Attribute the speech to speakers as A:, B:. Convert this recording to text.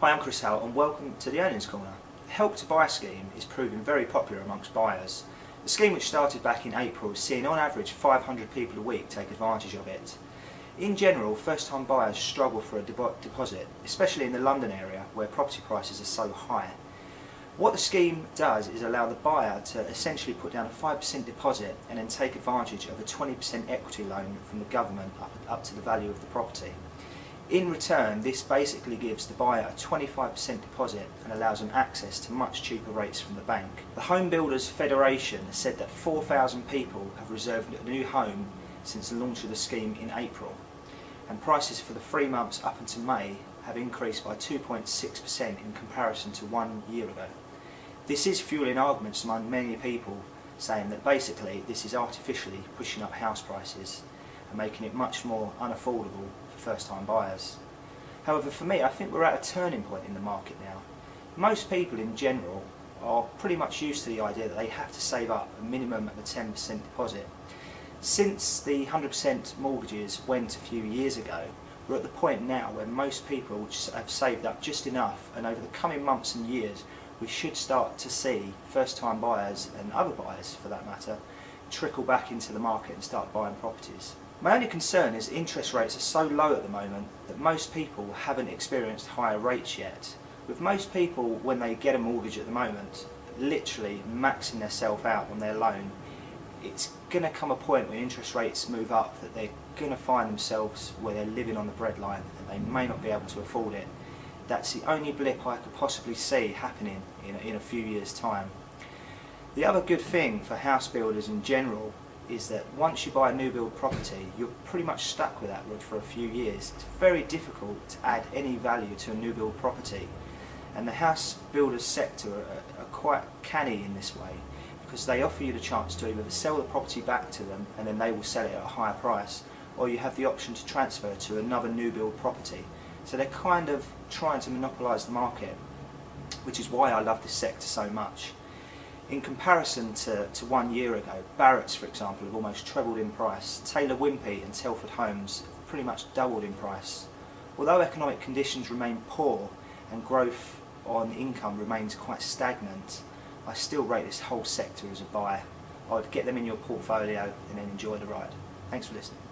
A: Hi, I'm Chris Hale and welcome to the Earnings Corner. The Help to Buy scheme is proving very popular amongst buyers. The scheme, which started back in April, is seeing on average 500 people a week take advantage of it. In general, first-time buyers struggle for a deposit, especially in the London area where property prices are so high. What the scheme does is allow the buyer to essentially put down a 5% deposit and then take advantage of a 20% equity loan from the government up to the value of the property. In return, this basically gives the buyer a 25% deposit and allows them access to much cheaper rates from the bank. The Home Builders Federation has said that 4,000 people have reserved a new home since the launch of the scheme in April, and prices for the 3 months up until May have increased by 2.6% in comparison to 1 year ago. This is fueling arguments among many people saying that basically this is artificially pushing up house prices and making it much more unaffordable for first-time buyers. However, for me, I think we're at a turning point in the market now. Most people in general are pretty much used to the idea that they have to save up a minimum of a 10% deposit. Since the 100% mortgages went a few years ago, we're at the point now where most people have saved up just enough, and over the coming months and years we should start to see first-time buyers, and other buyers for that matter, trickle back into the market and start buying properties. My only concern is interest rates are so low at the moment that most people haven't experienced higher rates yet. With most people, when they get a mortgage at the moment, literally maxing themselves out on their loan, it's going to come a point when interest rates move up that they're going to find themselves where they're living on the breadline and they may not be able to afford it. That's the only blip I could possibly see happening in a few years' time. The other good thing for house builders in general is that once you buy a new build property, you're pretty much stuck with that for a few years. It's very difficult to add any value to a new build property, and the house builders sector are quite canny in this way, because they offer you the chance to either sell the property back to them and then they will sell it at a higher price, or you have the option to transfer to another new build property. So they're kind of trying to monopolise the market, which is why I love this sector so much. In comparison to 1 year ago, Barratt's, for example, have almost trebled in price. Taylor Wimpey and Telford Homes have pretty much doubled in price. Although economic conditions remain poor and growth on income remains quite stagnant, I still rate this whole sector as a buy. I would get them in your portfolio and then enjoy the ride. Thanks for listening.